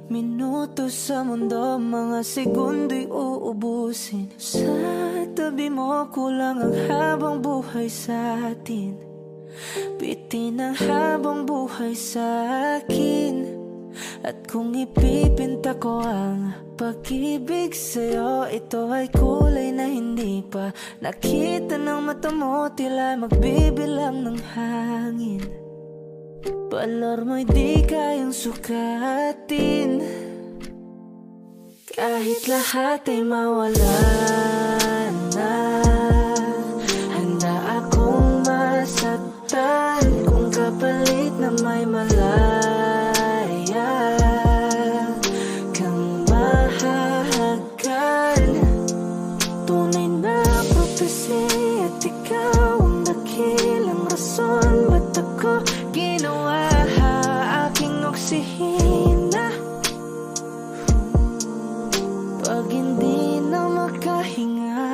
minuto sa mundo, mga segundo'y uubusin. Sa tabi mo kulang ang habang buhay sa atin. Bitin ang habang buhay sa akin. At kung ipipinta ko ang pag-ibig sa'yo, ito ay kulay na hindi pa nakita ng mata mo, tila magbibilang ng hangin. Balor mo'y di kayang sukatin, kahit lahat ay mawala na. Handa akong masaktan kung kapalit na may malaya kang mahahagan. Tunay na prophecy at ikaw ang dakilang rason ba't ako ginawa aking oksihina. Pag hindi na makahinga,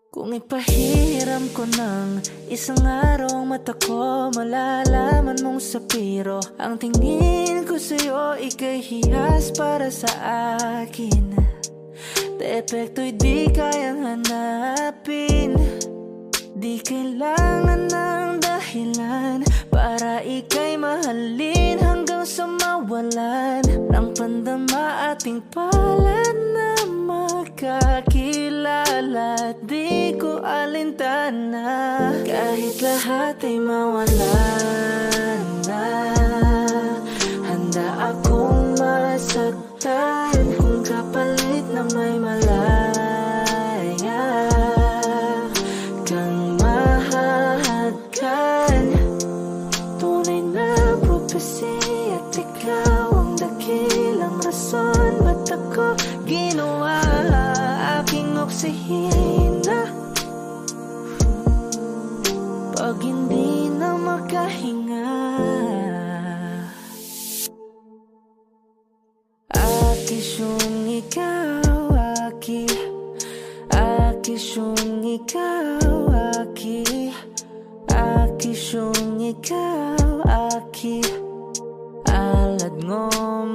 kung ipahiram ko ng isang araw mata ko, malalaman mong sapiro ang tingin ko sa'yo, ika'y hiyas para sa akin. Depekto'y di kayang hanapin, di kailangan ng dahilan para ika'y mahalin hanggang sa mawalan ng pandama ating palad na magkakilala. Di ko alintana kahit lahat ay mawalan na. Handa akong masaktan kung kapalit na may malaya kang mahahagan. Tunay na prophecy at ikaw ang dakilang rason ba't ako ginawa aking oksihina. Pag hindi na makahinga, akisyong ikaw, akisyong ikaw, akisyong ikaw, alad ngo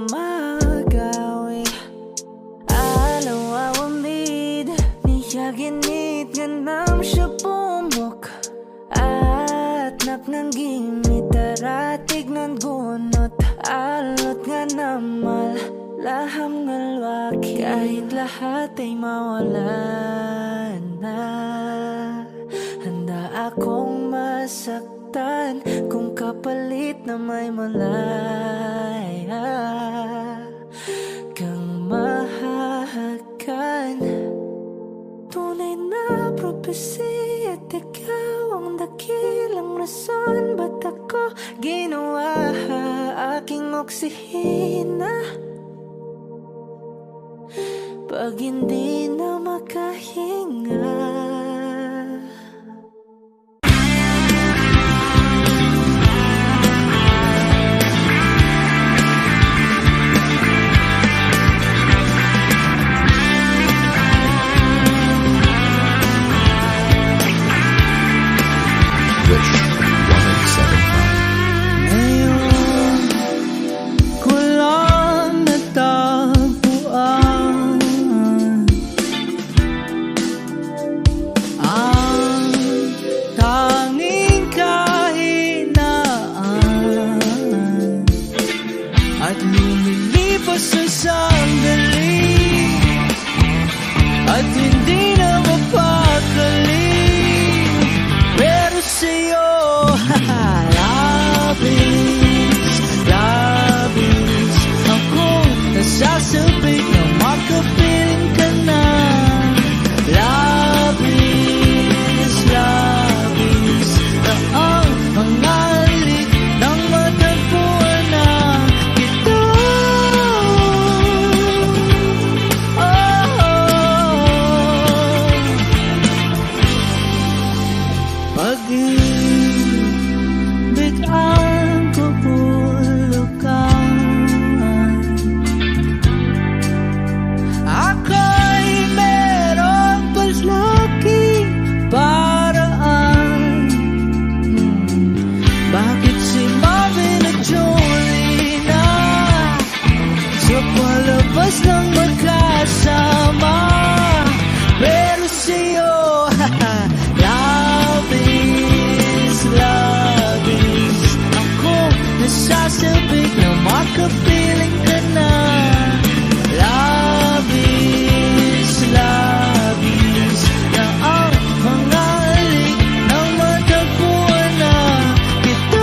magawi alaw awamid niyaginit ganam siya pumok at napnanggimit aratig ng gunot alot nga namal laham ngalwaki. Kahit lahat ay mawalan na, handa akong masaktan kung kapalit na may malaya kang mahahagan. Tunay na prophecy at ikaw ang dakilang rason ba't ako ginawa aking oksihina. Pag hindi na makahinga, Wish 107.5. ngayon ko lang natagpuan oras lang magkasama. Pero sa'yo, love is, ako nasasabik na makapiling ka na. Love is, na ang mga halik nang matagpuan na kita.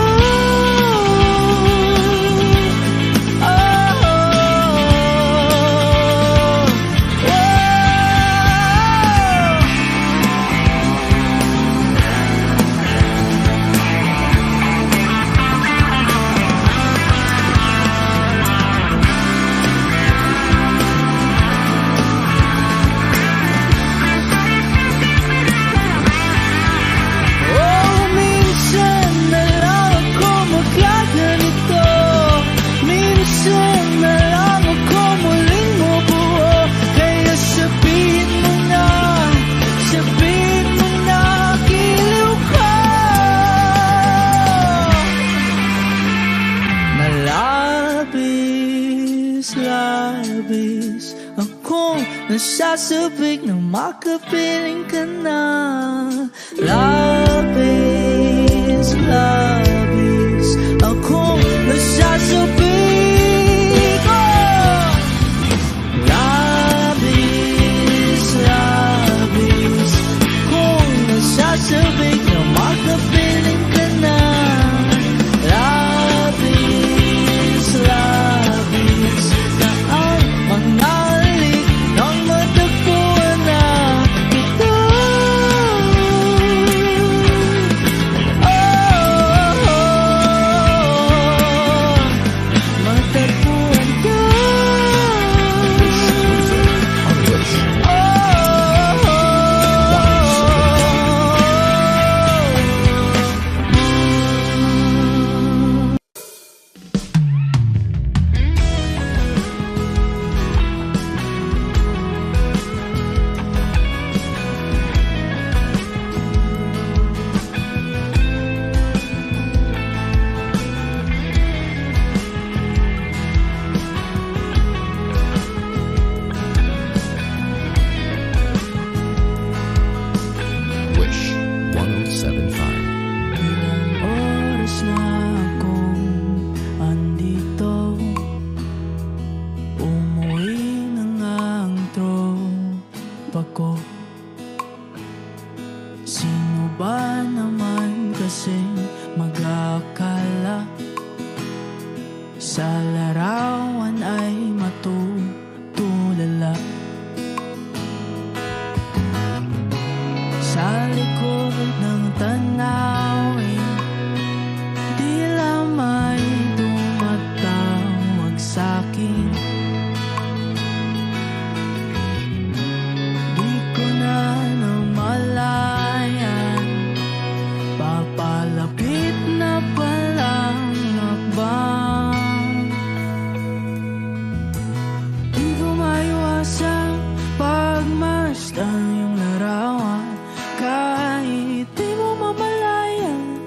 Labis, ako nasasabik na makapiling ka na. Labis, ako nasasabik. Labis, ako nasasabik na makapiling ka na. Labis, sino ba naman kasi mag-aakala sa larawan ay matutulala? Sa likod ng tanawin, tila may tumatawag sa'kin. Di ko na namalayan, papalapit na palang hakbang. Di ko maiwasang pagmasdan yung larawan. Kahit di mo mamalayan,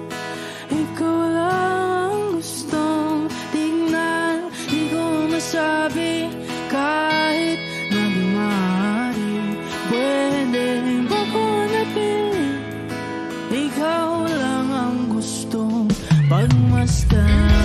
ikaw lang ang gustong tingnan. Di ko masabi kahit na di maaari, pwede ba ko napili? Ikaw lang ang gustong pagmasdan.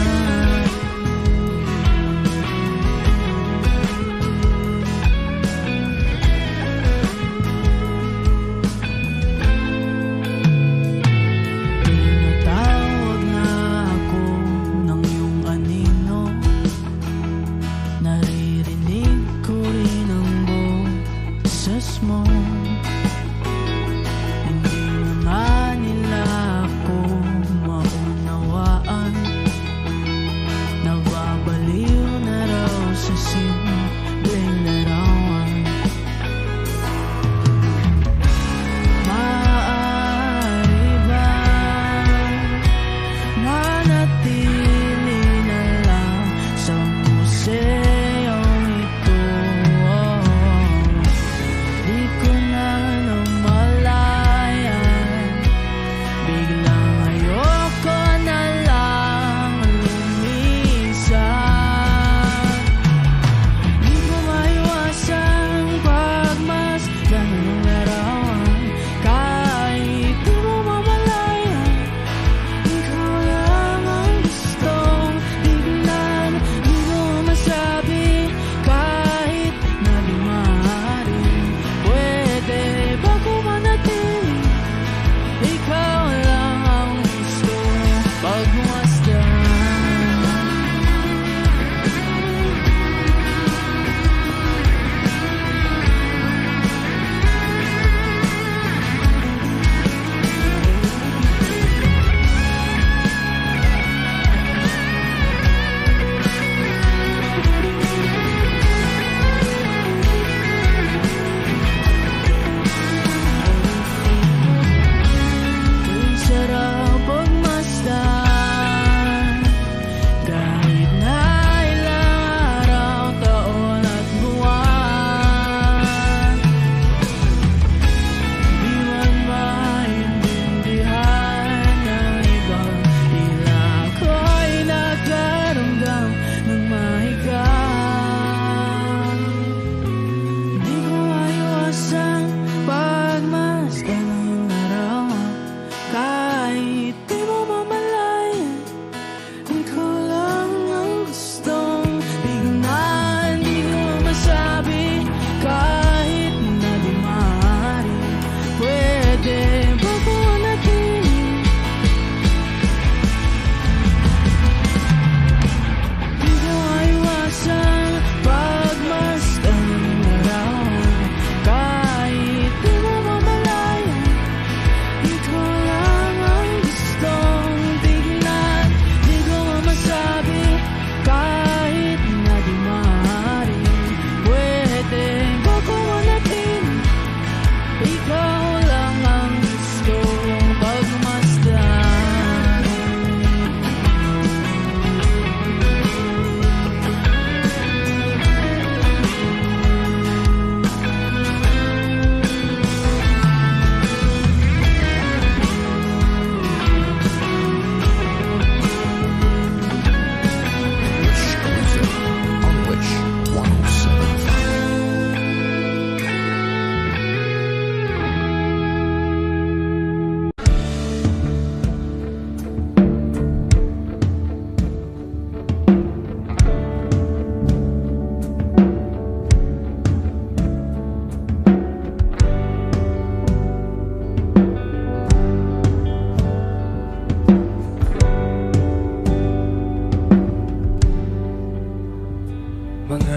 Di ko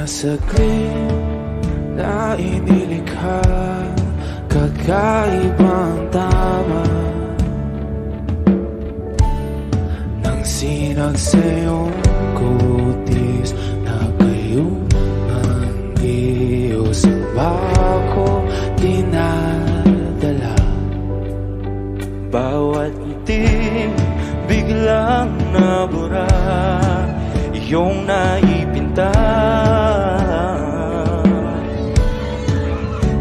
saglit na inilikha, kakaibang tama nang sinag sa iyong kutis na kayuman Diyos ang bako dinadala. Bawat itim biglang nabura, iyong naipinta,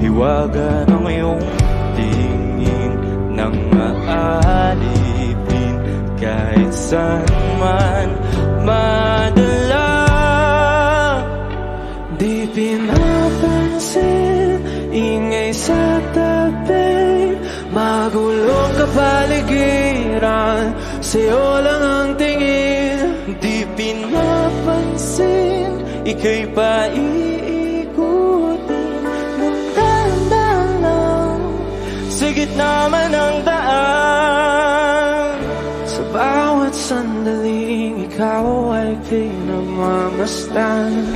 hiwaga ng iyong tingin nang maalipin kahit saan man madala. Di pinapansin, ingay sa tabi, magulong kapaligiran, sa'yo lang ang tingin. Di pinapansin, ika'y paiikutin ng dahan-dahan lang sa gitna man ng daan. Sa bawat sandaling ikaw ay pinagmamasdan,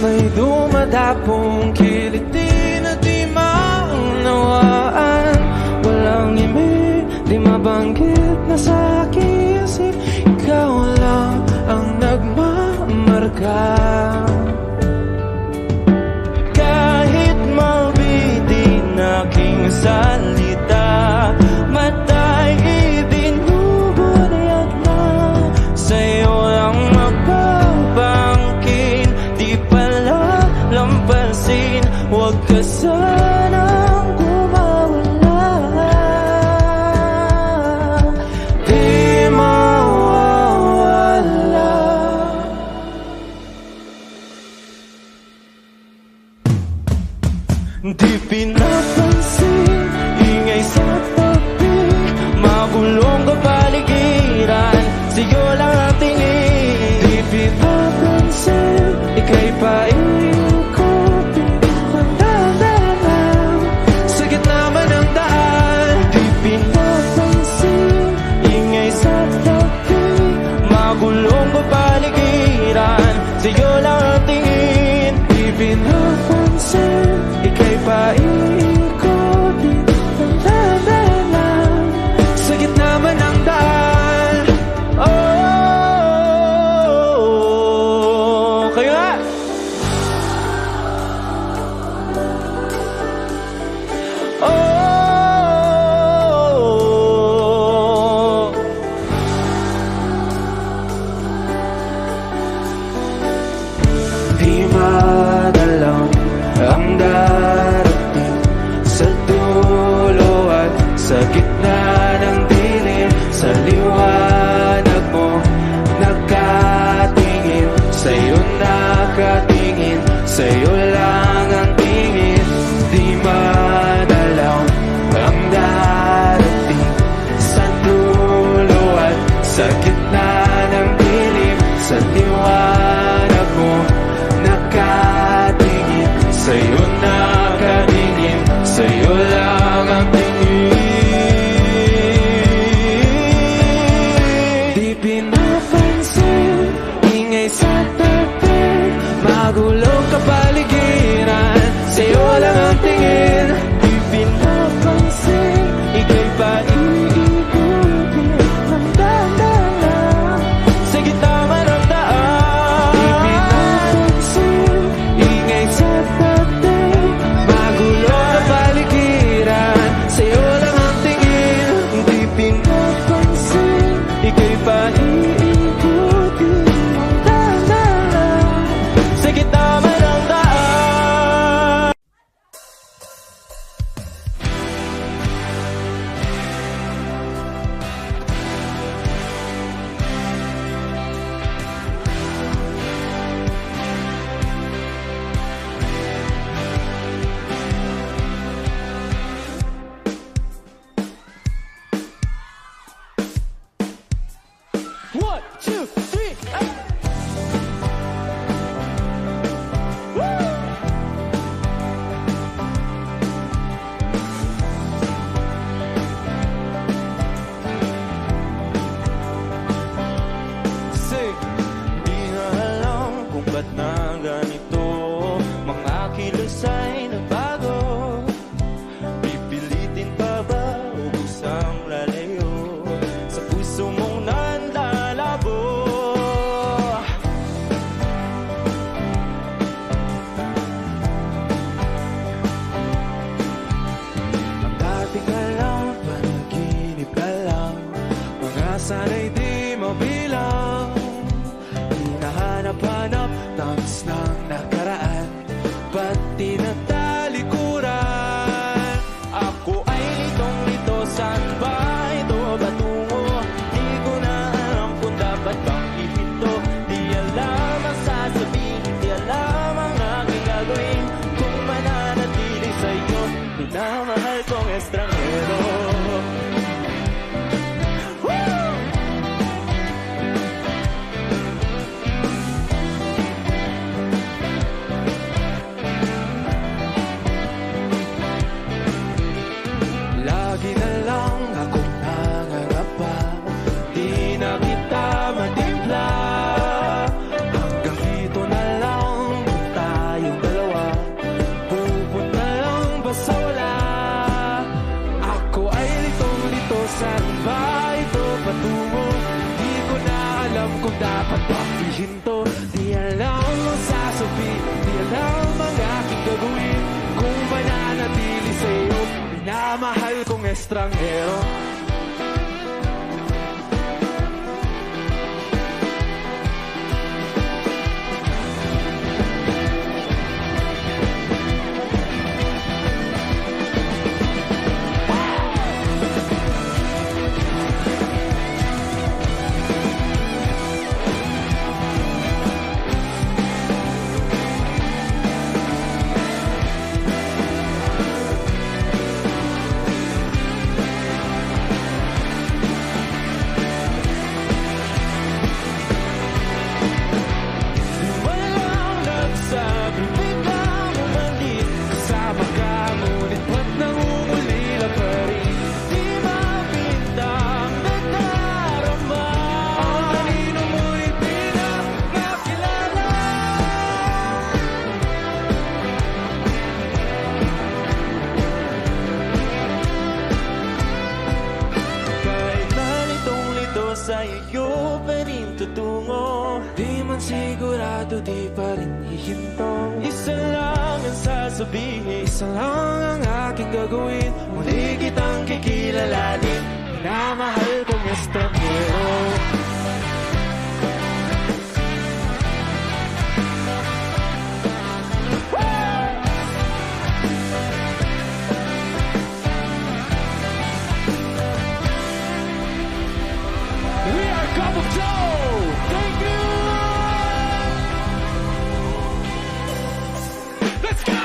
may dumadapong kiliti na di maunawaan. Walang imi, di mabanggit na sa aking isip, ikaw lang ang nagmamarka. Kahit mabitin aking salita, matay ibinubunayag na, sa'yo lang mapapangkin. Di pala lampasin, huwag ka sanang kumawala. Di mawawala. Di pinapansin, ingay sa tabi, magulong kapaligiran, sa'yo lang ang tingin. Di pinapansin, ika'y paiikutin ng dahan-dahan sa gitna man ng daan. Di pinapansin, ingay sa tabi, magulong kapaligiran, sa'yo lang ang tingin. Di pinapansin, ika'y paiikutin ng dahan-dahan sa gitna man ng daan. Oh, kaya oh, di madalang ang darating sa dulo at sa gitna ng dilim. Sa liwanag mo nakatingin, sa'yo nakatingin, sa'yo lang ang tingin. Di madalaw ang darating sa dulo at sa gitna ng dilim. Sa liwanag mo nakatingin, sa'yo nakatingin, sa'yo lang ang tingin. hanap-hanap, tamis ng nakaraan, pati na talikuran. Ako ay litong-lito, saan ba ito patungo? Di ko na alam kung dapat bang ihinto. Di alam ang sasabihin, di alam ang aking gagawin. Kung mananatili sa'yo, minamahal kong estranghero. Lagi na lang akong nangangapa, di na kita matimpla. Hanggang dito na lang kung tayong dalawa, pupunta lang ba sa wala? Ako ay litong-lito, saan ba ito patungo? Di ko na alam kung dapat bang ihinto. Di alam ang sasabihin, di alam ang aking gagawin. Kung mananatili sa'yo, minamahal kong estranghero. Sa iyo pa rin tutungo, di man sigurado, di pa rin hihinto. Isa lang ang sasabihin, isa lang ang aking gagawin. Muli kitang kikilalanin, minamahal kong estranghero. Cup of Joe! Thank you! Let's go!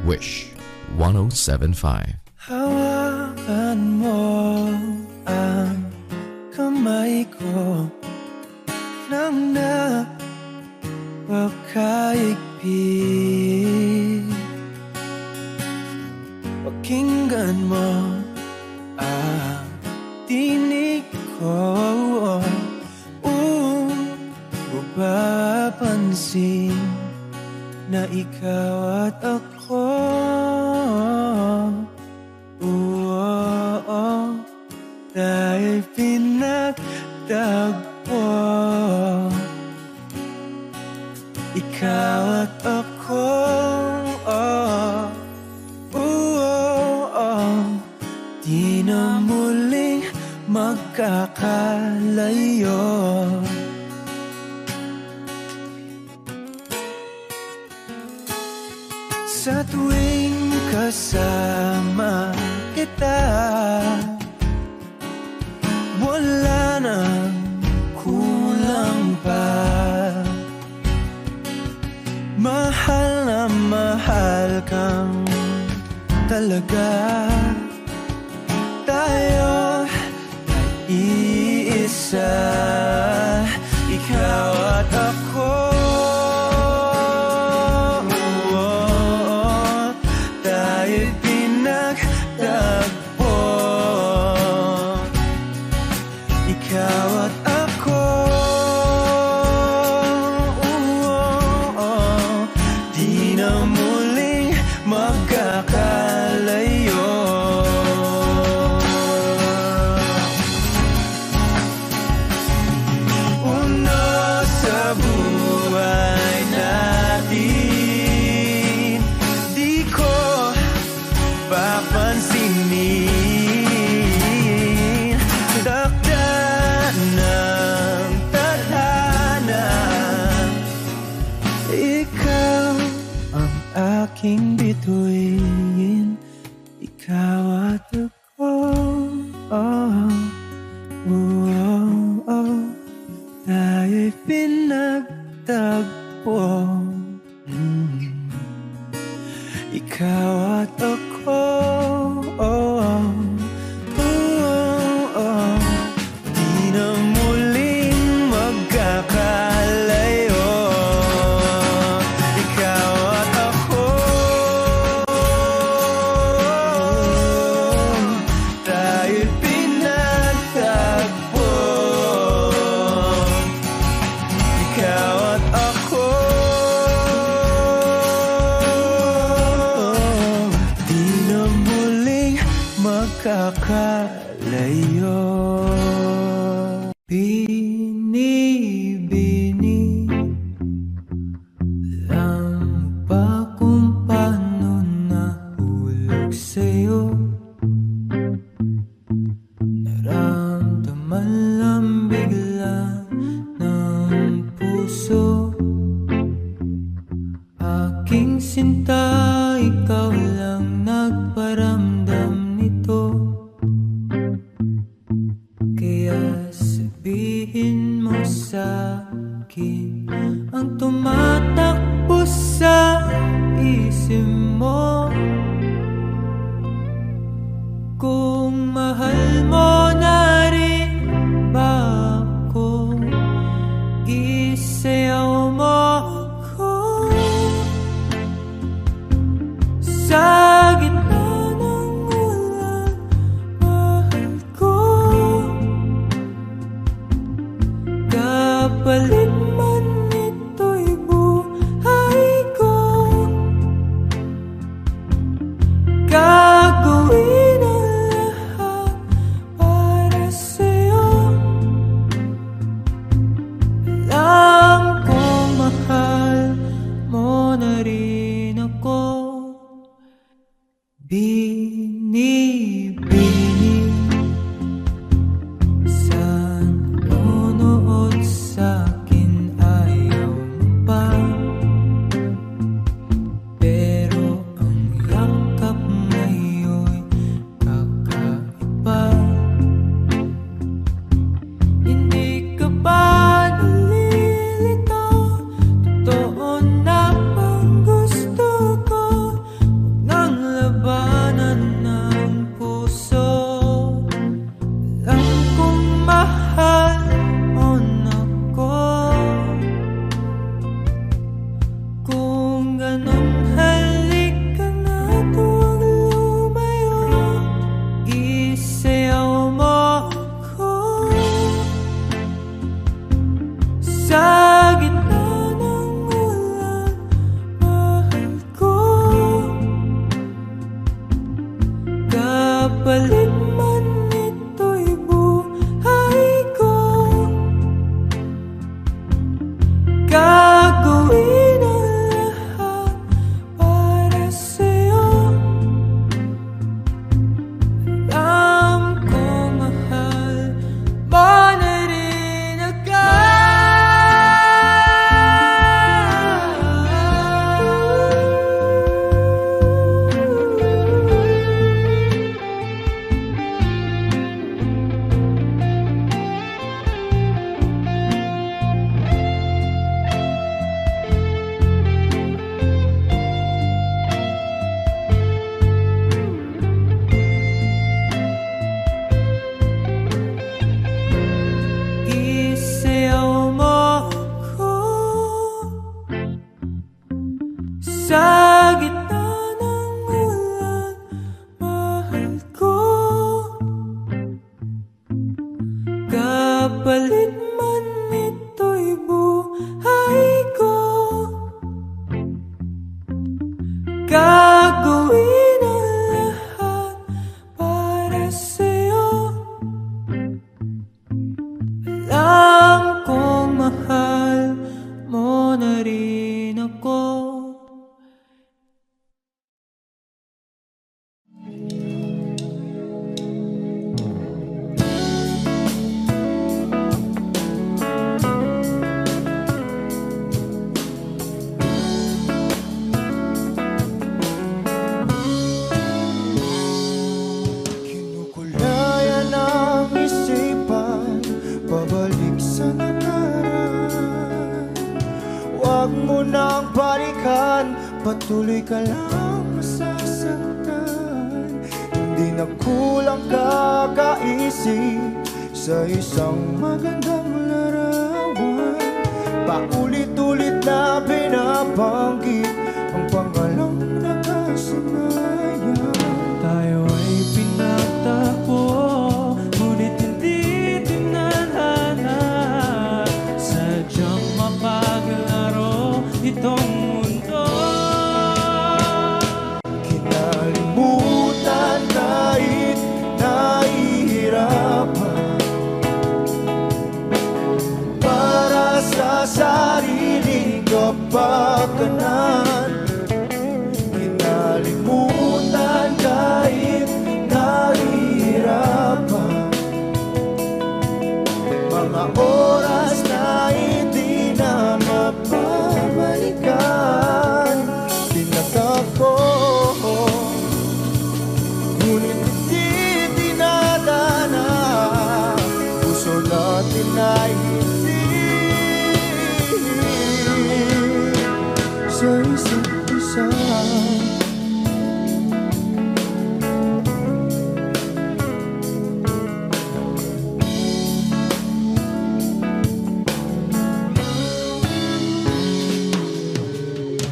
Wish 107.5. Hawakan mo ang kamay ko nang napakaigpit. Pakinggan mo ang tinig ko, mapapansin na ikaw at ako, dahil pinagtagpo. Ikaw at ako, di na muling magkakalayo. Sa tuwing kasama kita, wala nang kulang pa. Mahal na mahal kang talaga. Tayo ay iisa, ikaw at ako. Tayo pinag magkatagpo. Ikaw at ako, di na muling magkakalayo. Uno sa buhay natin, di ko papansinin. Takda ng tadhana, ikaw ang aking bituin, ikaw at ako. Tayo'y pinagtagpo. Ikaw at ako, di na muling magkakalayo. Ikaw at ako, tayo'y pinagtagpo. Ikaw at ako, di na muling magkakalayo. Binibini lang ba kung paano nahulog sa'yo? Naramdaman lang bigla ng puso. Aking sinta, ikaw lang nagparamdam nito. Kaya sabihin mo sa'kin ang tumatakbo sa isip mo. Kung mahal mo na rin ba ako, isayaw mo ako. Sa gitna ng ulan, mahal ko. Kapalit man ito'y buhay ko, gagawin ang lahat para sa'yo. Alam kong mahal mo na rin ako. Binibini sa nunood sa'kin, ayaw mo pa. Pero ang yakap ngayon'y kakaiba. Hindi ka ba nalilito? Totoo na bang gusto ko? Huwag nang labanan ng puso. Alam kong mahal mo na ko. Kung ganun, halika na't huwag lumayo. Isayaw mo ako. Sa gitna ng ulan, mahal ko. Kapalit man ito'y buhay ko, gagawin ang lahat para sa'yo. Alam kong mahal mo na rin ako. patuloy ka lang masasaktan. Hindi na kulang kakaisip sa isang magandang larawan. Paulit-ulit na binabanggit ang pangalang nakasanayan. Tayo ay pinagtagpo, ngunit hindi tinadhana. Sadyang mapaglaro itong mundo. Kinalimutan kahit nahihirapan, para sa sariling kapakanan. Kinalimutan kahit nahihirapan, mga oras na hindi na mapabalikan. Tinatako, ngunit hindi dinadana. Puso natin ay hindi sa isa't isa.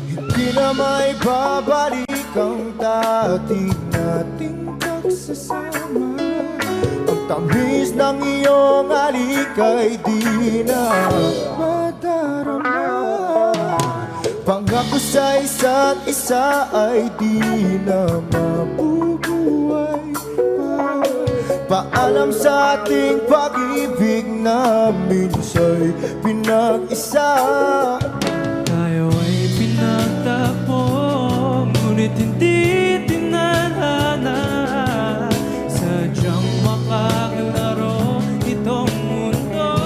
Hindi na may babalik ang dati nating pagsasama. Ang tamis ng iyong halik ay di na madarama. Pangako sa isa't isa ay di na mabubuhay pa. Paalam sa ating pag-ibig na minsa'y pinag-isa. Tayo ay pinagtagpo, ngunit hindi tinadhana. Sadyang makaglaro itong mundo.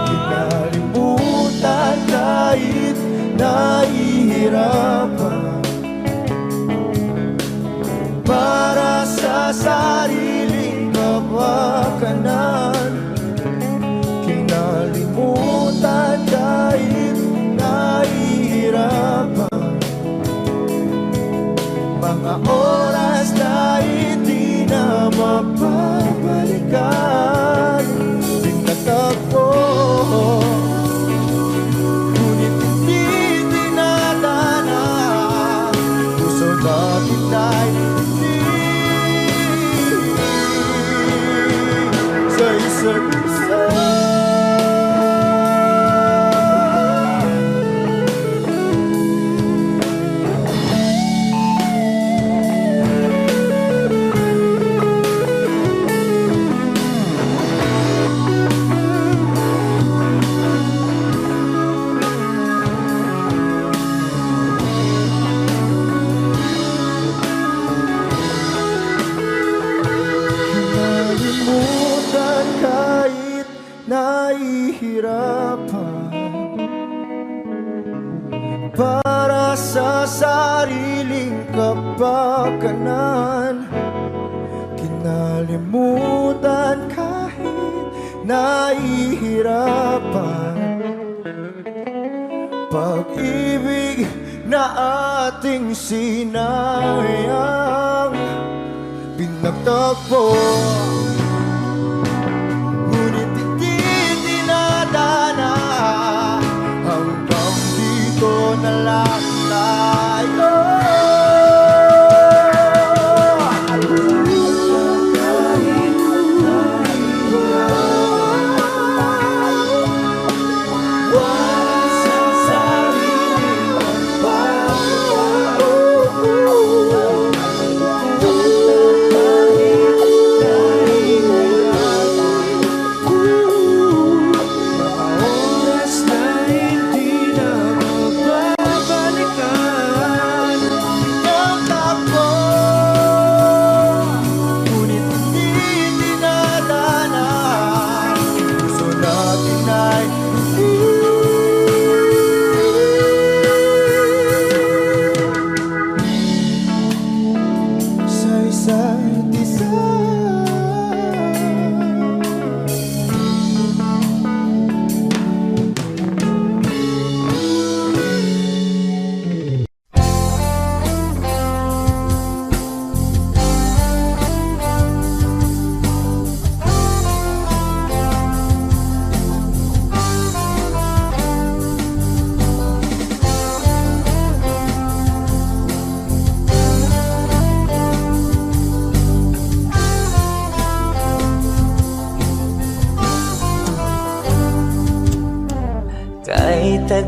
Kinalimutan kahit nahihirapan, para sa sariling kapakanan. Kinalimutan kahit nahihirapan, mga oras na hindi na mapabalikan. Tinatagpo, ngunit hindi dinadana. Puso natin ay hindi sa isa't isa. Kinalimutan kahit nahihirapan, para sa sariling kapakanan. Kinalimutan kahit nahihirapan, pag-ibig na ating sinayang. Pinagtagpo, ngunit hindi dinadana. Hanggang dito na lang tayo.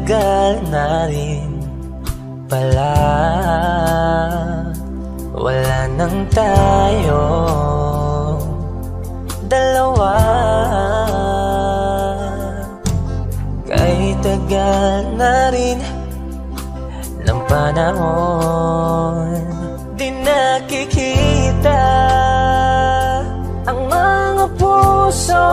tagal na rin pala wala nang tayo dalawa. Kahit tagal na rin ng panahon, di nakikita ang mga puso.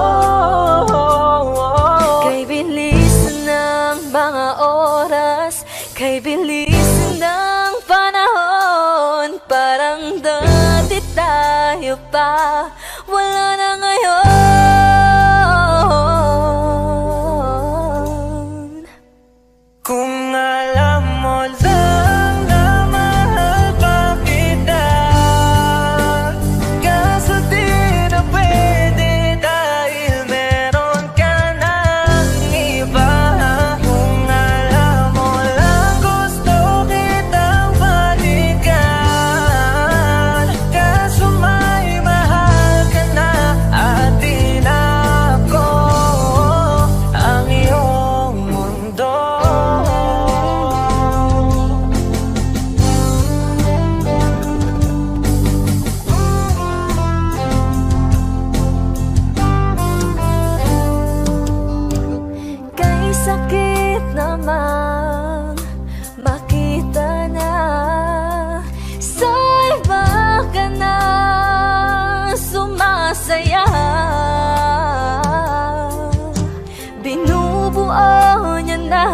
Kay bilis ng mga oras, kay bilis ng panahon, parang dati tayo pa, wala na ngayon. Kung alam mo lang na mahal pa kita, kaso di na pwede dahil meron ka ng iba. Kung alam mo lang gusto kitang balikan, kaso may mahal ka na at di na ako ang iyong mundo. Kay sakit namang makita na sa iba ka na sumasaya. Binubuo niya na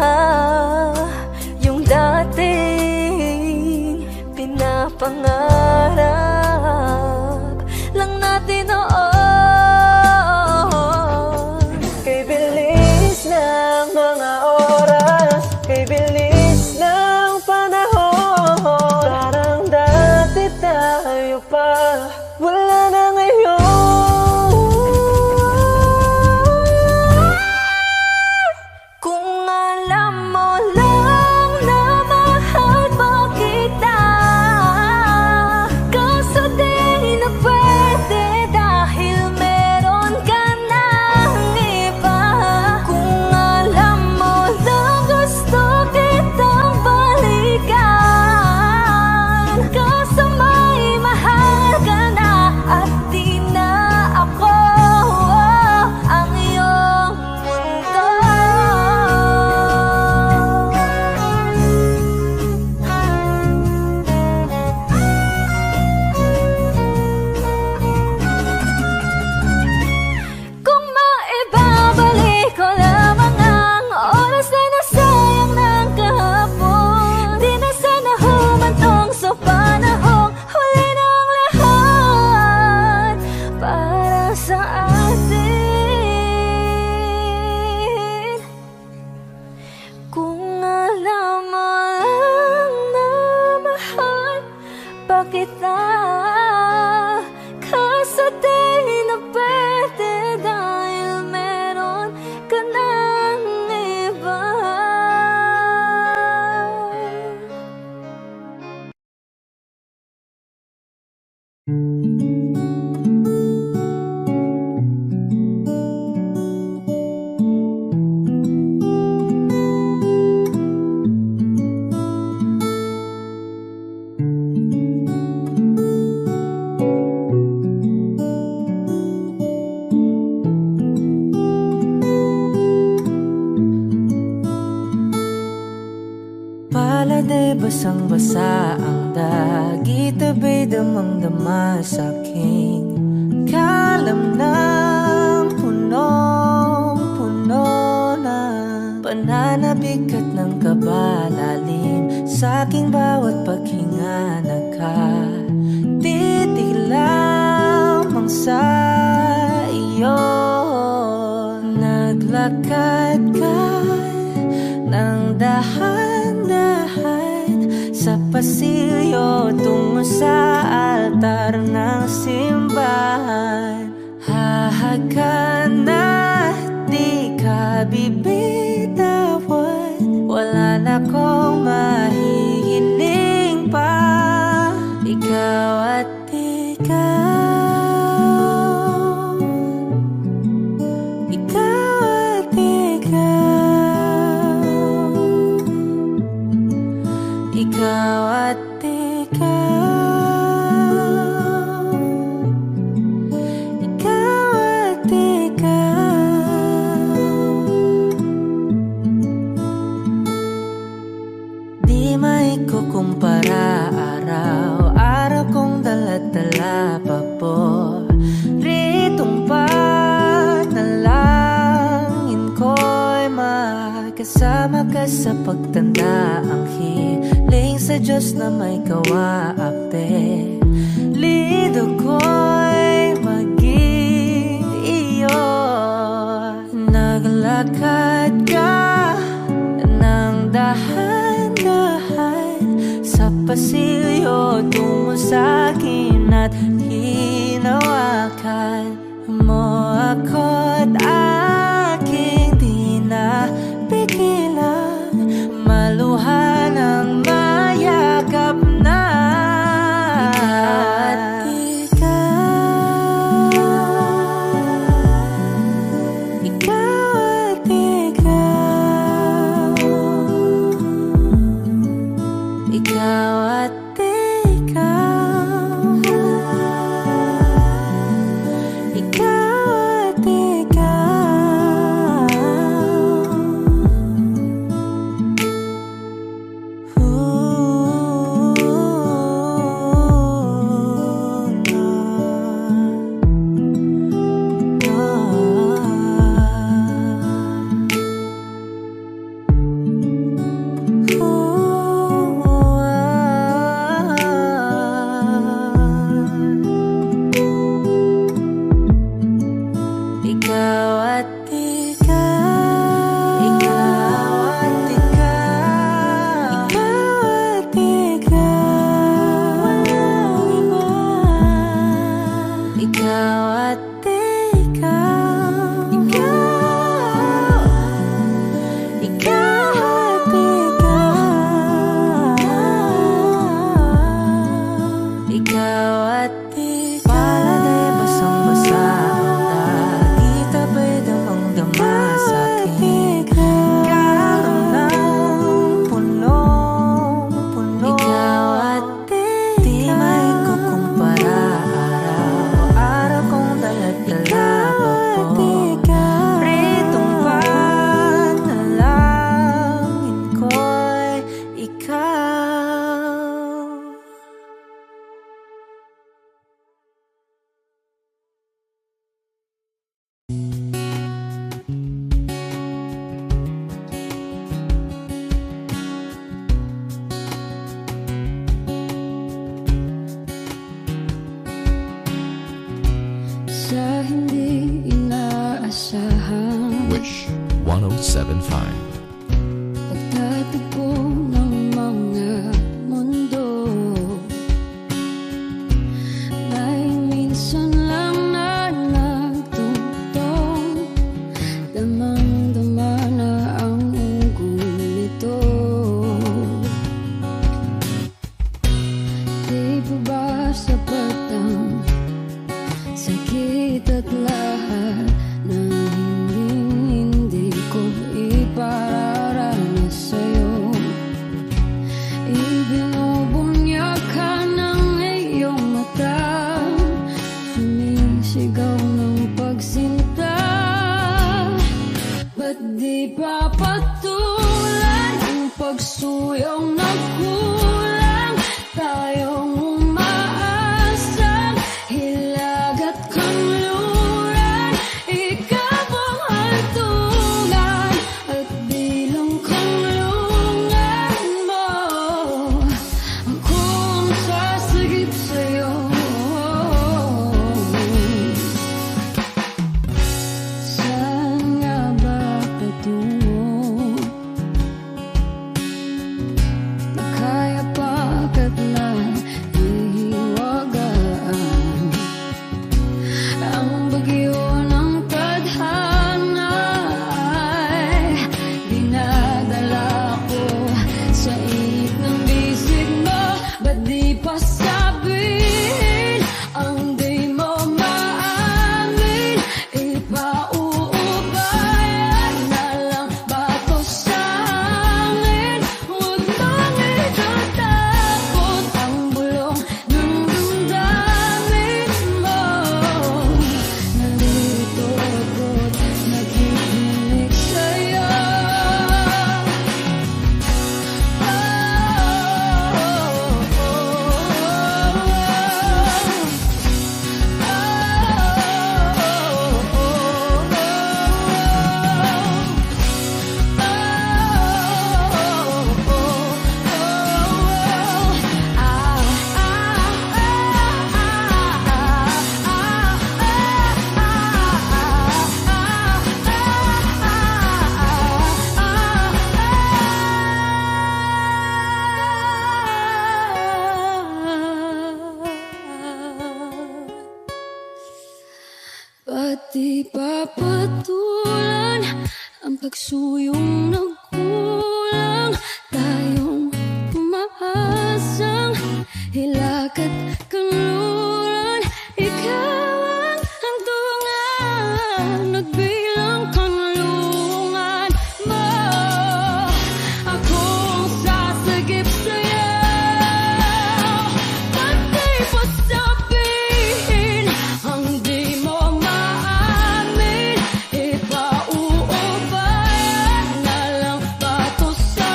yung dating pinapangarap lang natin noon. Kay bilis ng mga oras, kay bilis ng panahon, parang dati tayo pa, wala na ngayon. Kung alam mo lang na mahal pa kita, kaso di na pwede dahil meron ka ng iba. Kung alam mo lang gusto kitang balikan, kaso may mahal ka na at di na ako ang iyong mundo. Kung maibabalik ko lamang ang oras na nasayang ng kahapon, di na sana humantong sa panahong huli ng lahat para sa atin. Kung alam mo lang na mahal pa kita, kaso di na pwede dahil meron ka ng iba. Palad ay basang-basa ang dagit, abay damang-dama sa'king kalam ng punong-puno na pananabik at ng kabalalim sa'king bawat paghinga. Nakatitig lamang sa iyo, naglakad ka ng dahan-dahan sa pasilyo tungo sa altar ng simbahan. Hahagan at di ka bibitawan, wala na kong mahihiling pa. Ikaw at ikaw, ikaw at ikaw. Diyos na may kawaape. Lido ko'y maging iyo. Naglakad ka ng dahan-dahan sa pasilyo tungo sa'kin at hinawakan mo ako't aking di na pigilan. Maluhan ang mayakap na Wish 1075. Pagtatagpo ng mga mundo, may minsan lang na nagtutong, damang-dama na ang ugol nito. Di pa ba sapat ang sakit at lahat ng hindi ko ipararanas sa'yo? Ibinubunyag ka ng iyong mata, sumisigaw ng pagsinta. Ba't di pa patulan ang pagsuyong na kulang? Tayong umaasang At di papatulan ang pagsuyong nagkulang. Tayong umaasang hilakad kanluran. Ikaw ang hantungan, nagbilang kanlungan mo. Akong sasagip sa'yo, pati pa sabihin ang di mo maamin. Ipauubayan na lang ba to sa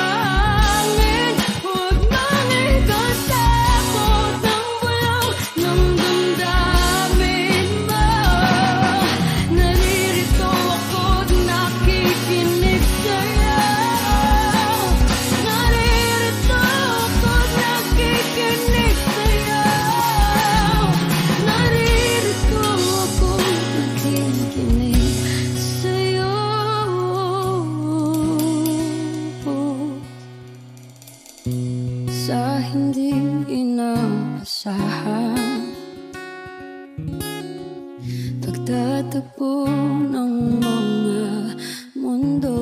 amin? Huwag manigasakot ng bulaw ng damdamin mo. Naririto ako't nakikinig sa'yo. Naririto ako't nakikinig sa'yo. Naririto ako't nakikinig sa'yo. Sa hindi inaasahan, pagtatagpo ng mga mundo.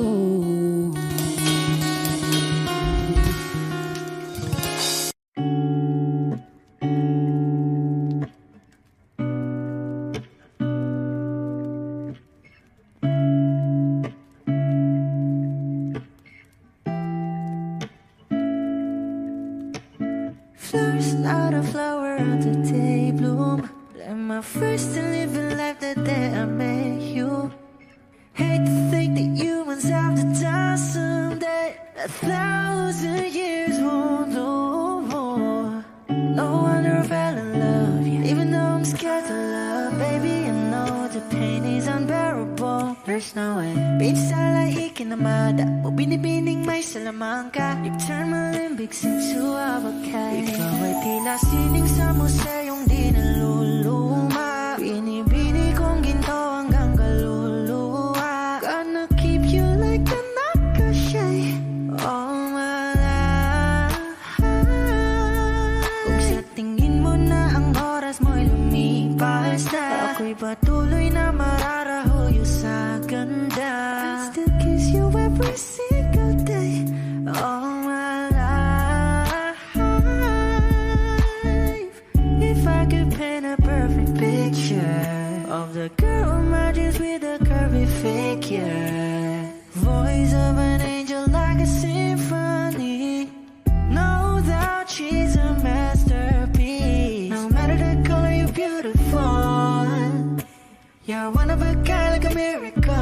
Flowers, not a flower until they bloom. Like my first to live in life the day I met you. Hate to think that humans have to die someday. 1,000 years won't do. No wonder I fell in love, yeah. Even though I'm scared to love, baby, I know the pain is unbearable. There's no way. Bitch, like kinamada. O binibining may salamangka. You turn my limbics into avocado. Ikaw ay tila sining sa museyong di naluluma. Binibini kong ginto hanggang kaluluwa. Gonna keep you like a nakashay all my life. Kung sa tingin mo na ang oras mo'y lumipas na, ako'y patuloy na mararahuyo sa ganda. I still kiss you every single day all my life. If I could paint a perfect picture of the girl in my dreams with a curvy figure, voice of an angel like a symphony, no doubt she's a masterpiece. No matter the color, you're beautiful. You're one of a kind, like a miracle.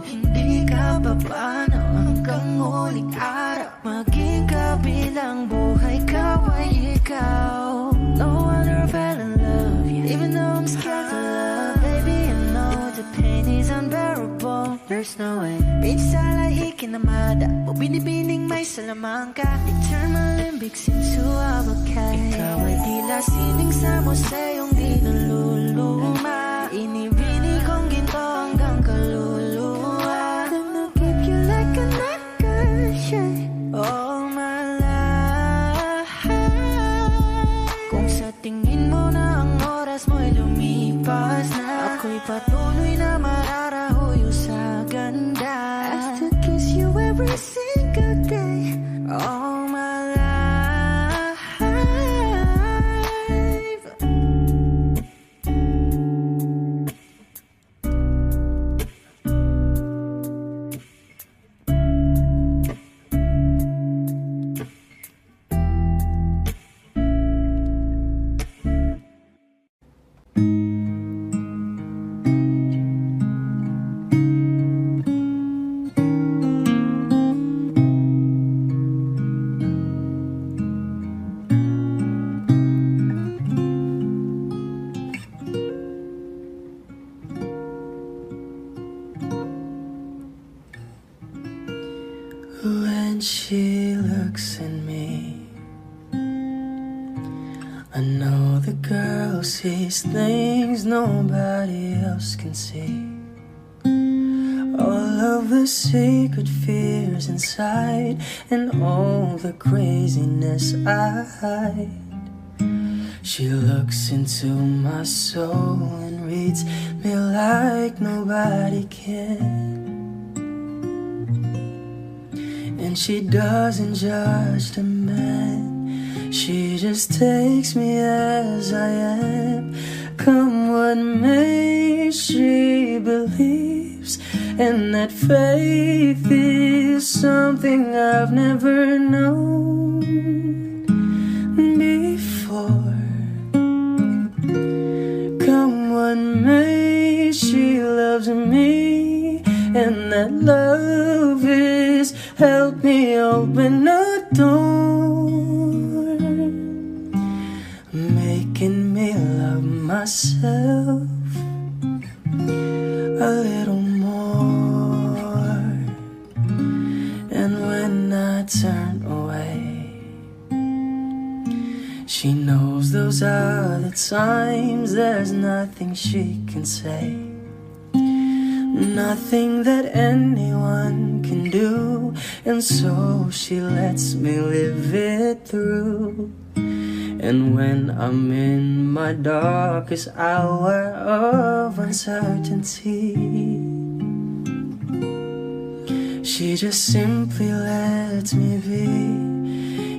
Hindi ka pa paano hanggang huling araw. Maging kabilang buhay ka ay ikaw. No wonder I fell in love, yeah. Even though I'm scared to love, baby, I know the pain is unbearable. There's no way. Bitch, salay kinamada. O binibining may salamangka. You turn my limbics into avocado. Ikaw ay tila sining sa museyong di naluluma. Inibini kong ginto hanggang kaluluwa. Gonna keep you like a nakashay all my life. Kung sa tingin mo na ang oras mo'y lumipas na, ako'y patuloy na mararahuyo sa ganda. I still kiss you every single day all my life. When she looks at me, I know the girl sees things nobody else can see. All of the secret fears inside and all the craziness I hide. She looks into my soul and reads reads me like nobody can. And she doesn't judge the man, she just takes me as I am. Come what may, she believes, and that faith is something I've never known before. Come what may, she loves me, and that love is help me open a door, making me love myself a little more. And when I turn away, she knows those are the times there's nothing she can say, nothing that anyone can do, and so she lets me live it through. And when I'm in my darkest hour of uncertainty, she just simply lets me be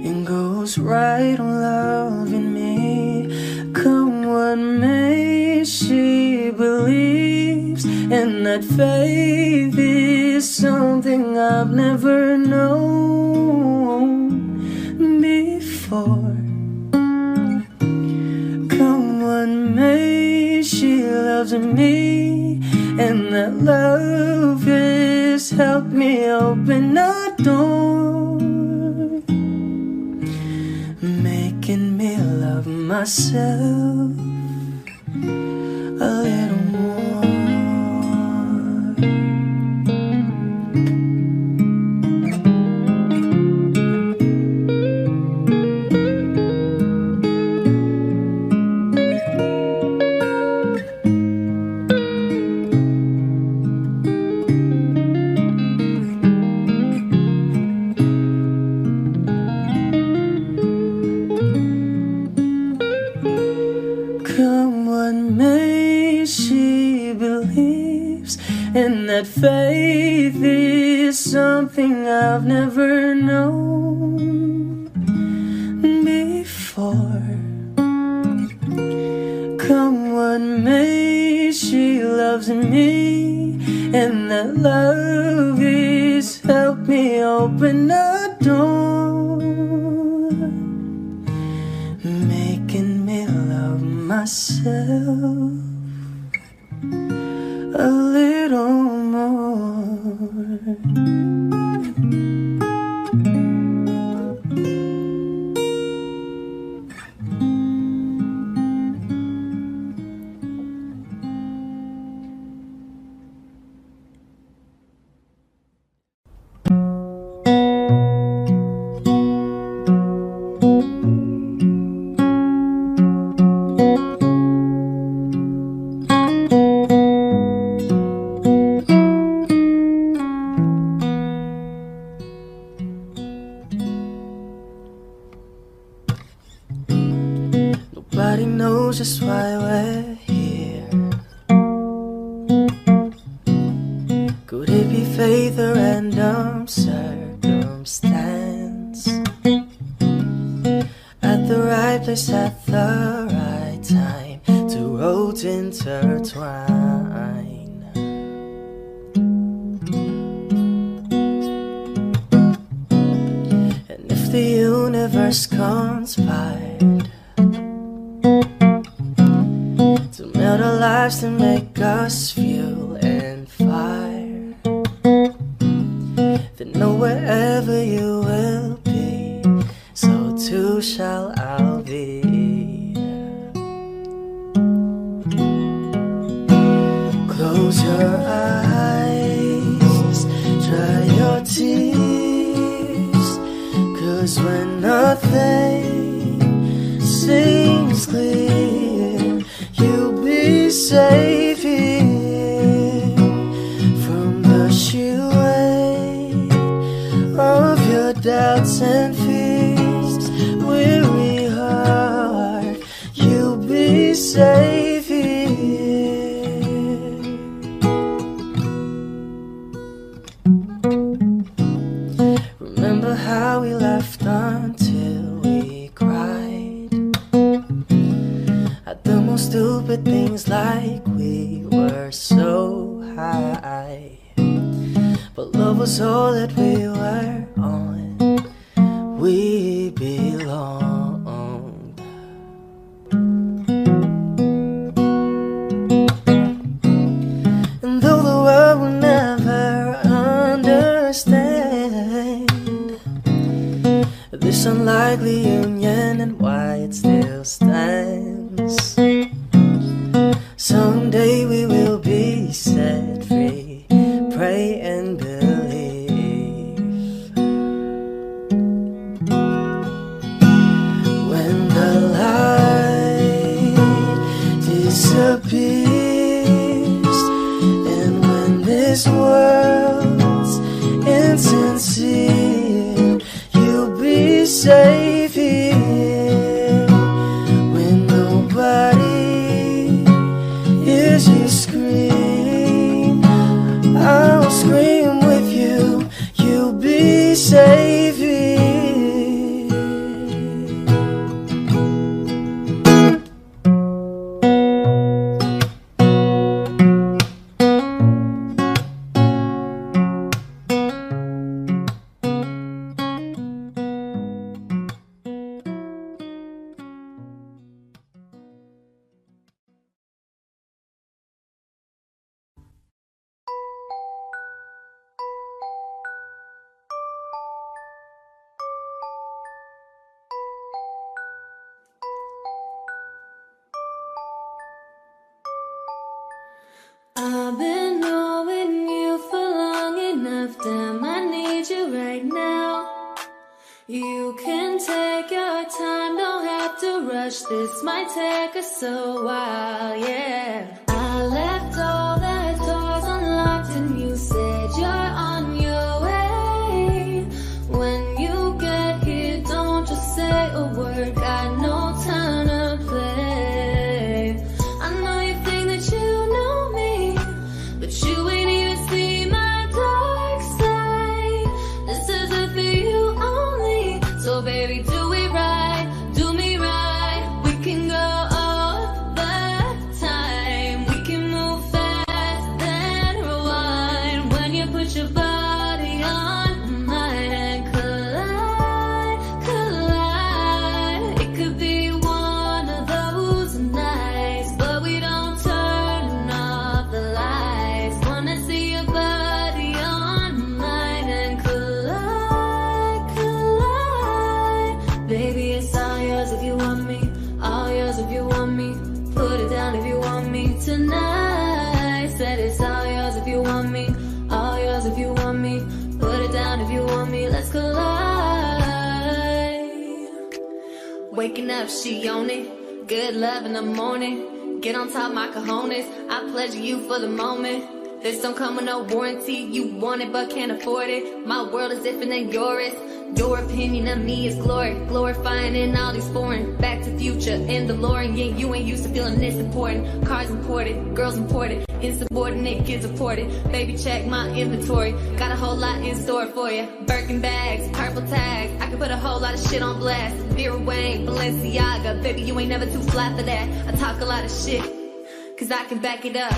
and goes right on loving me. Come what may, she believes, and that faith is something I've never known before. Come what may, she loves me, and that love has helped me open a door, making me love myself a little more. And that faith is something I've never known before. Come what may, she loves me, and that love is helped me open a door, making me love myself a little more. Nobody knows just why we're here. Could it be fate or random circumstance? At the right place at the right time, two roads intertwine. And if the universe conspired to melt our lives to make us fuel and fire, then know wherever you will be, so too shall I be. Close your eyes, dry your tears, 'cause when nothing seems clear, you'll be safe here from the sheer weight of your doubts and fears. Weary heart, you'll be safe here. doing stupid things like we were so high. But love was all that we were on. We belonged. And though the world will never understand this unlikely union and why it still stands, someday we will be set free. Pray and believe. When the light disappears and when this world's insincere, you'll be safe here. When nobody hears you scream, I'll scream with you. You'll be safe here. I've been knowing you for long enough, damn, I need you right now. You can take your time, don't have to rush, this might take us a while, yeah. I left all the doors unlocked and you said you're on your way. When you get here, don't just say a word, got no time to play. I know you think that you know me, but you ain't even see my dark side. This isn't for you only, so baby, do it right, do me right. We can go all the time, we can move fast then rewind. When you put your body on mine and collide, collide. It could be one of those nights, but we don't turn off the lights. Wanna see your body on mine and collide, collide. Baby, it's all yours if you want me, all yours if you want me. Put it down if you want me tonight. Said it's all yours if you want me, all yours if you want me. Put it down if you want me, let's collide. Waking up, she on it. Good love in the morning. Get on top, my cojones. I pleasure you for the moment. This don't come with no warranty. You want it but can't afford it. My world is different than yours. Your opinion of me is glory. Glorifying in all these foreign. Back to future in DeLorean. Yeah, you ain't used to feeling this important. Cars imported, girls imported. Insubordinate, kids reported. Baby, check my inventory. Got a whole lot in store for you. Birkin bags, purple tags. I can put a whole lot of shit on blast. Vera Wang, Balenciaga. Baby, you ain't never too fly for that. I talk a lot of shit, cause I can back it up.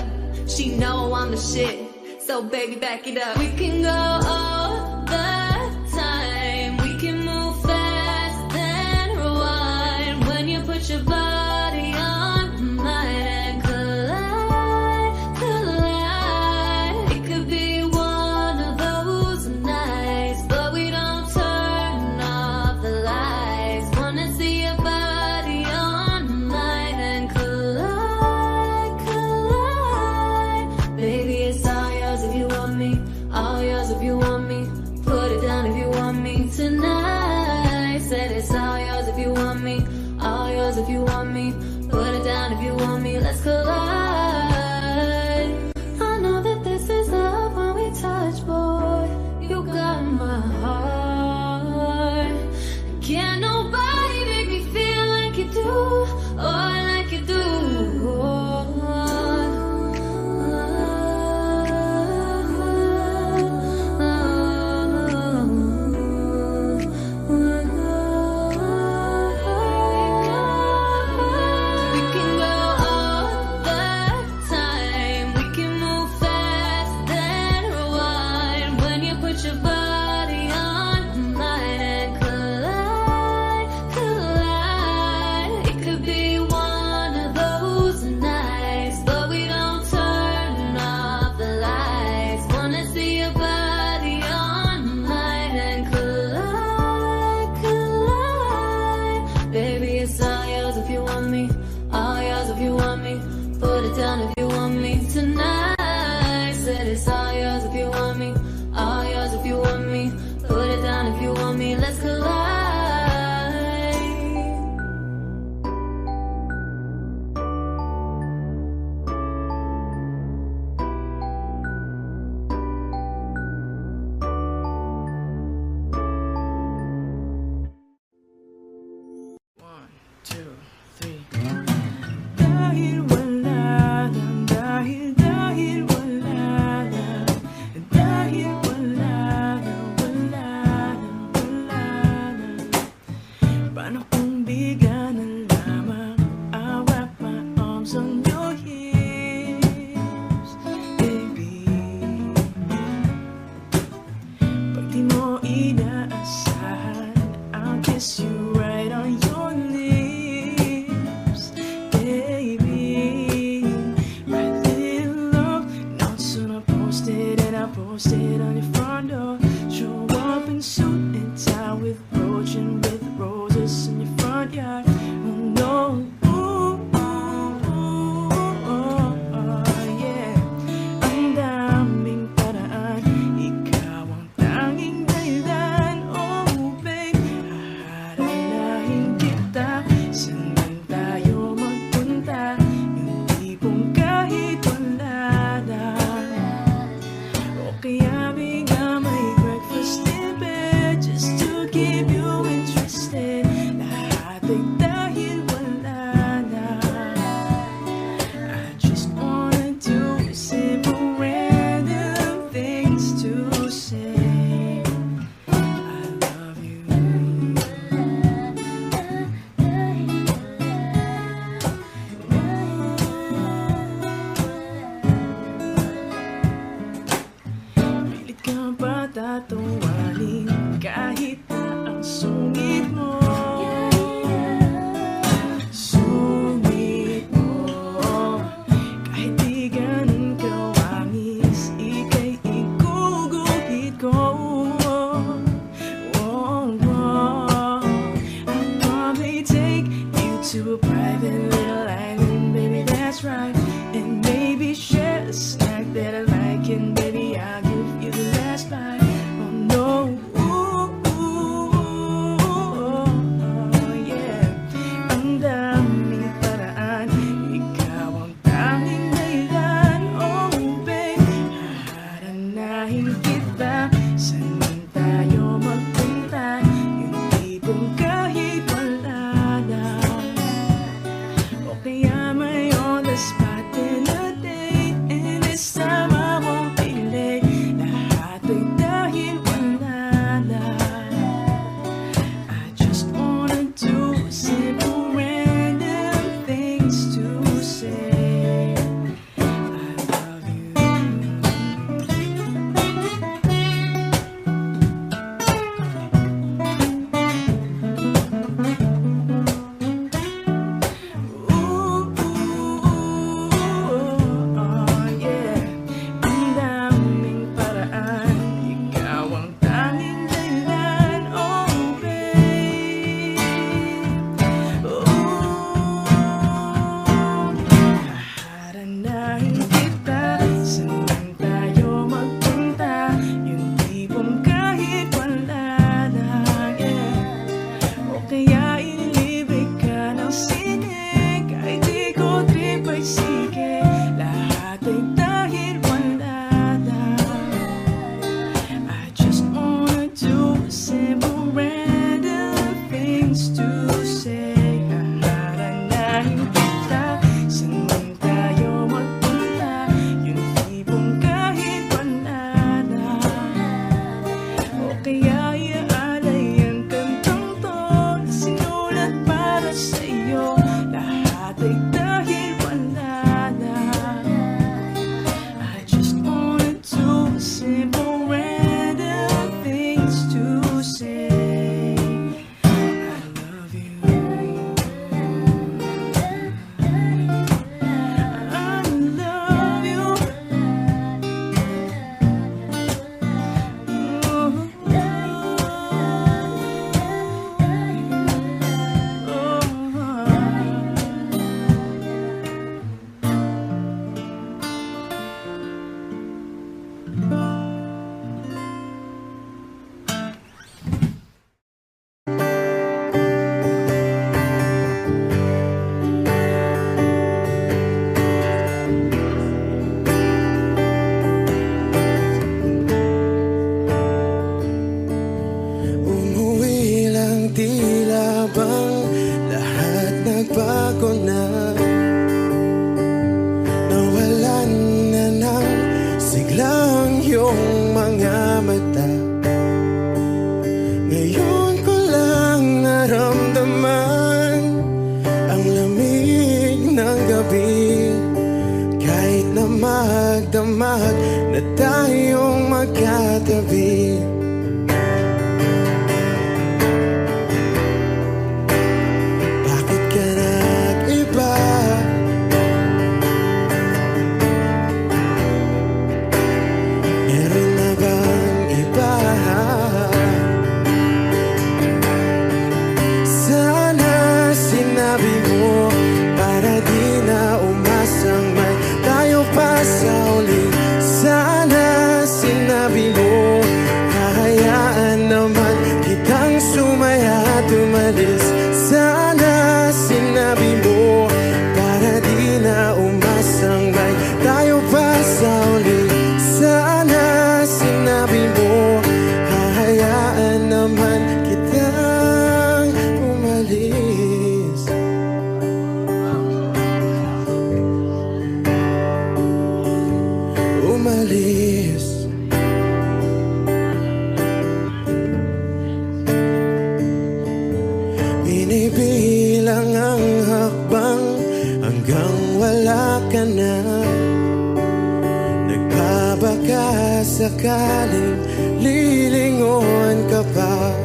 She know I'm the shit, so baby, back it up. We can go all the time, we can move fast and rewind. When you put your body on mine and collide, collide. It could be one of those nights, but we don't turn off the lights. Wanna see your body on mine and collide, collide. Baby, it's all yours if you want me, all yours if you want me. Put it down if you want me tonight. Said it's all yours if you want me, all yours if you want me. Put it down if you want me, let's collide. I know that this is love when we touch, boy. You got my heart. Can't nobody make me feel like you do, or like you do. We can go could be one of those nights, but we don't turn off the lights. Wanna see your body on mine and collide, collide. Baby, it's all yours if you want me, all yours if you want me. Put it down if you want me tonight. Said it's all yours if you want me, all yours if you want me. Put it down if you want me, let's collide. Dahil wala lang, dahil wala lang, dahil wala lang, wala lang. Paano kung bigla na lamang I wrap my arms on your hips, baby? Pag di mo inaasahan, I'll kiss you right on your lips, baby. My little love, now soon I post it and I post it on your front door. Show up in suit and tie with brooch and with roses in your front yard. Oh no, ooh, ooh, ooh, yeah. Ang daming paraan, ikaw ang tanging dahilan. Oh babe, haharanahin kita. Saan man tayo magpunta? Yung tipong kahit wala na, o kaya bigla may breakfast in bed just to keep you interested. Lahat ay dahil wala na. I just wanna do simple random things to say I love you. Pilit kang patatawanin kahit na ang sungit mo. Sungit mo, kahit di ganun kawangis, ika'y iguguhit ko. Oh, oh. I'll probably take you to a private little island, baby, that's right. And maybe share a snack that I like, and baby, I'll give you the last bite. Oh no, ooh, ooh, oh, yeah. Ang daming paraan, ikaw ang tanging dahilan. Oh babe, haharanahin kita. Saan man tayo magpunta? Yung tipong kahit wala na, o kaya may on the spot in a day, and this time I won't be late. Lahat ay dahil wala na. I just wanna do simple random things to say I love you. Ooh, oh, yeah. Ang daming paraan, ikaw ang tanging dahilan. Oh, babe. Haharanahin kita. Saan man tayo magpunta? Yung tipong kahit wala na, yeah. O kaya ilibig ka ng sine, kahit di ko trip ay sige. Lahat ay dahil wala na. I just wanna do simple random things to say. Haharanahin kita. Saan man tayo magpunta? Yung tipong kahit wala na, o kaya iaalay ang kantang to na sinulat para sa'yo. Lahat ay dahil wala na. I just wanna do simple random things to say I love you. ng gabi, kahit na magdamag na tayong magkatabi. Bakit ka nag-iba? Meron na bang iba? Sana sinabi mo para di na umasang may tayo pa sa uli. Sana sinabi mo, hahayaan naman kitang sumaya at umalis. Sana sinabi mo para di na umasang may tayo pa sa uli. Sana sinabi mo, hahayaan naman kitang umalis. Umalis. Binibilang ang hakbang hanggang wala ka na. Nagbabaka sakaling lilingon ka pa.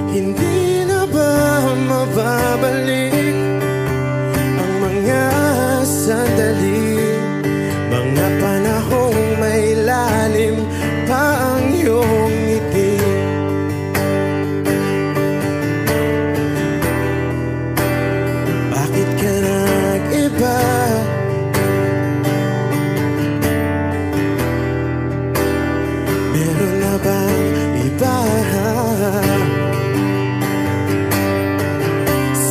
Hindi na ba mababalik ang mga sandali, mga panahong may lalim pa ang iyong ngiti? Bakit ka nag-iba? Meron na bang iba?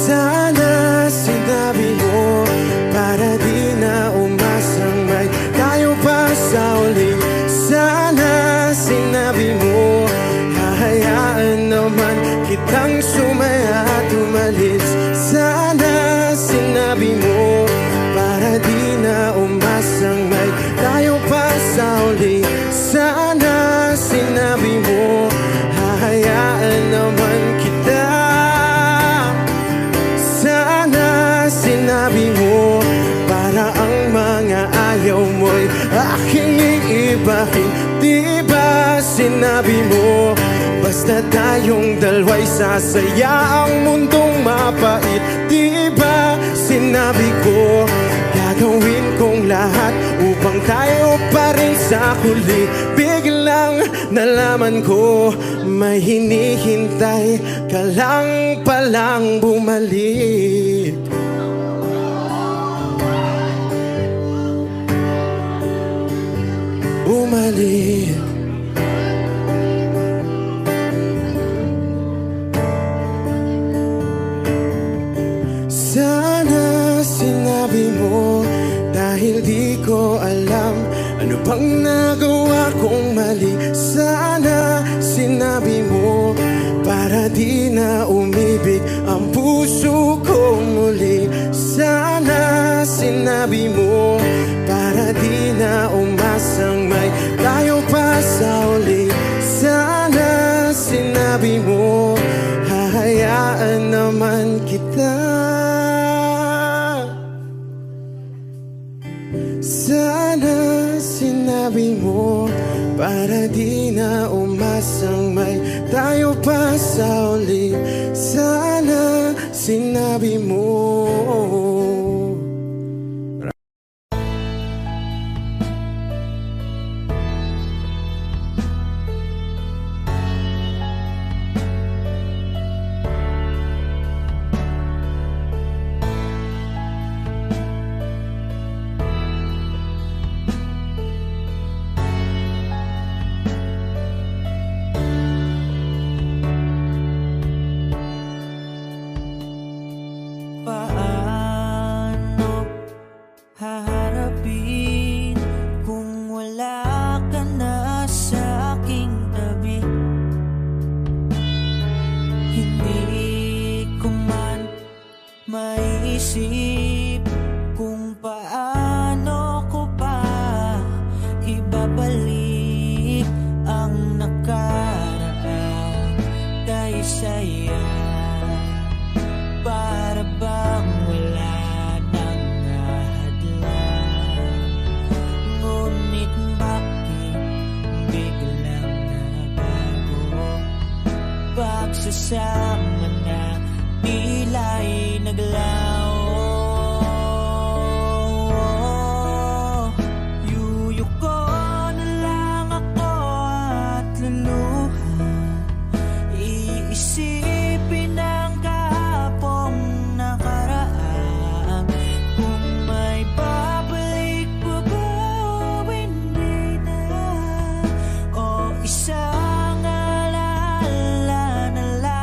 Sana sinabi mo para di na umasang may tayo pa sa uli. Sana sinabi mo, hahayaan naman kitang sumaya at umalis. Sana sinabi mo para di na umasang may tayo pa sa uli. Sana sinabi mo, hahayaan naman kita. Sana sinabi mo para ang mga ayaw mo'y aking iibahin. Di ba sinabi mo, basta tayong dalawa'y sasaya ang mundong mapait? Di ba sinabi ko, gagawin kong lahat upang tayo pa rin sa huli? Biglang nalaman ko, may hinihintay ka lang palang bumalik. Bumalik. Sana sinabi mo, dahil di ko alam ano bang nagawa kong mali. Sana sinabi mo para di na umibig ang puso ko muli. Sana sinabi mo para di na umasang may tayo pa sa uli. Sana sinabi mo, hahayaan naman kita. Sana sinabi mo para di na umasang may tayo pa sa uli. Sana sinabi mo. Maiisip kung paano ko pa ibabalik ang nakaraan kay saya. Para bang magsasama na tila'y naglaho. Yuyuko na lang ako at luluha, iisipin ang kahapong nakaraan. Kung may babalik pa ba o hindi na, o isang alaala na lang.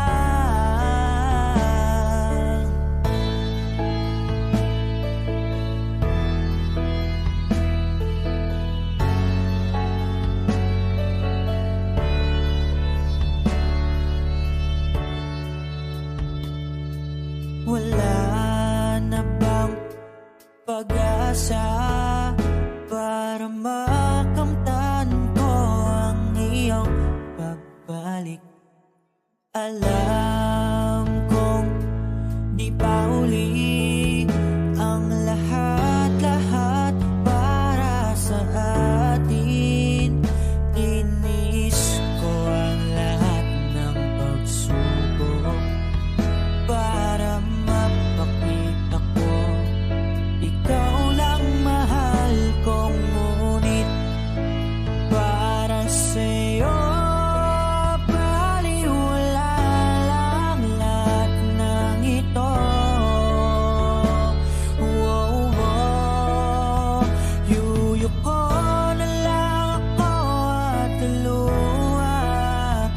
Wala na bang pag-asa para makamtan ko ang iyong pagbalik? Alam kong di pa uli ang lahat-lahat para sa atin. Tinis ko ang lahat ng pagsubok para mapakita ko ikaw lang mahal ko. Ngunit para sa'yo baliwala lang lahat ng ito. Yuyuko na lang ako at luluha,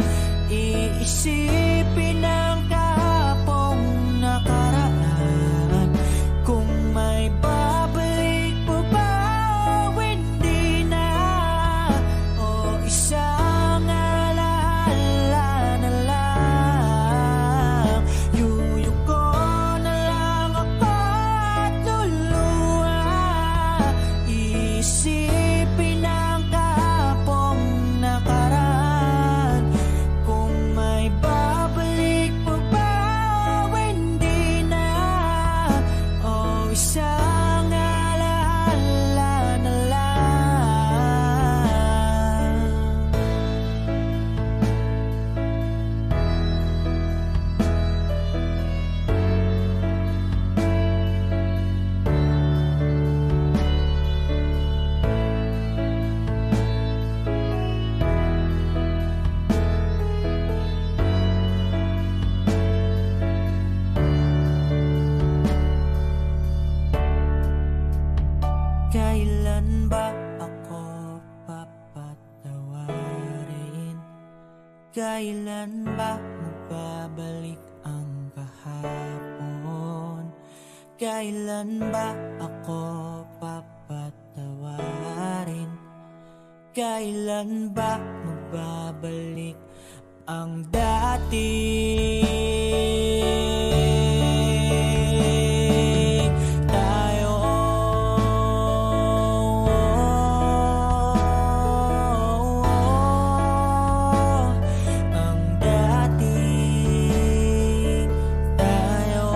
iisipin ang kahapong nakaraan. Kung may babalik pa ba o hindi na, o isang alaala na lang. Yuyuko na lang ako at luluha, iisipin ang kahapong nakaraan. Kung may babalik pa ba o hindi na, o isang alaala na lang. Kailan ba ako papatawarin? Kailan ba magbabalik ang kahapon? Kailan ba ako papatawarin? Kailan ba magbabalik ang dati? Tayo ang dati. Tayo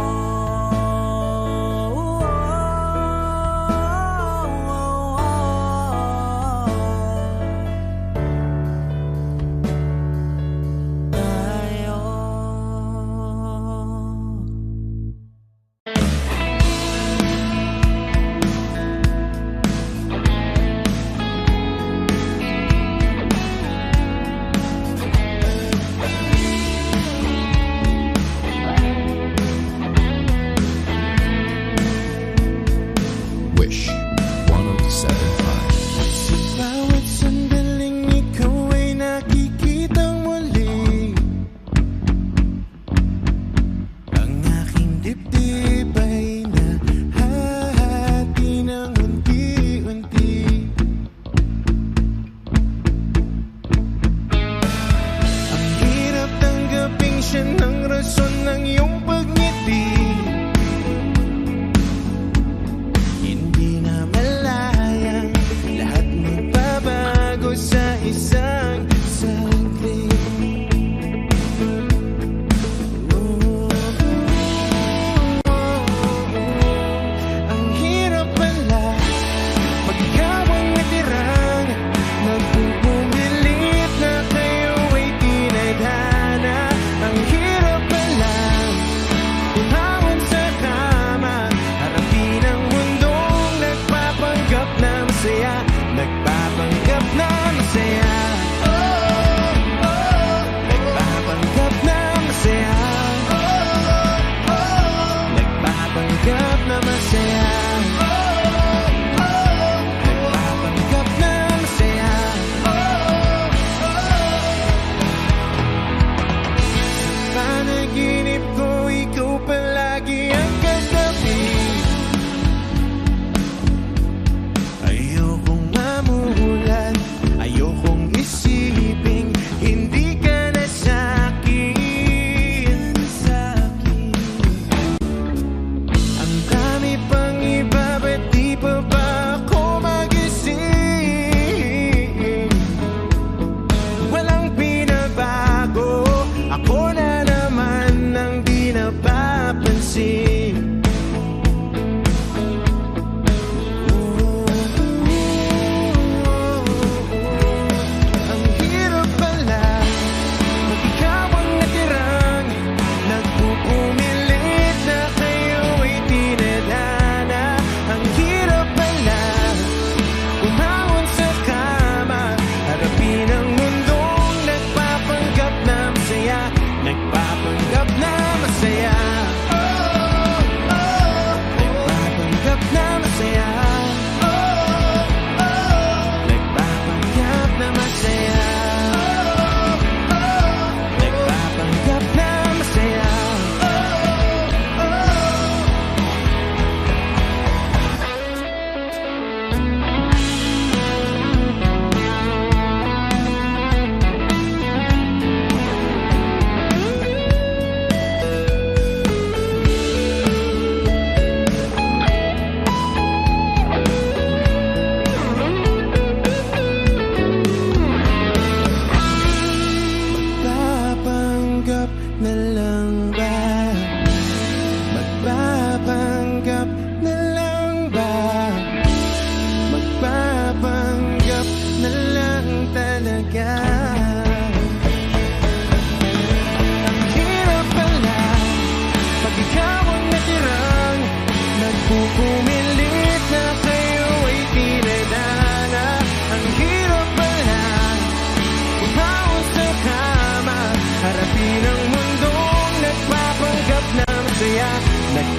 tayo.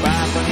Papa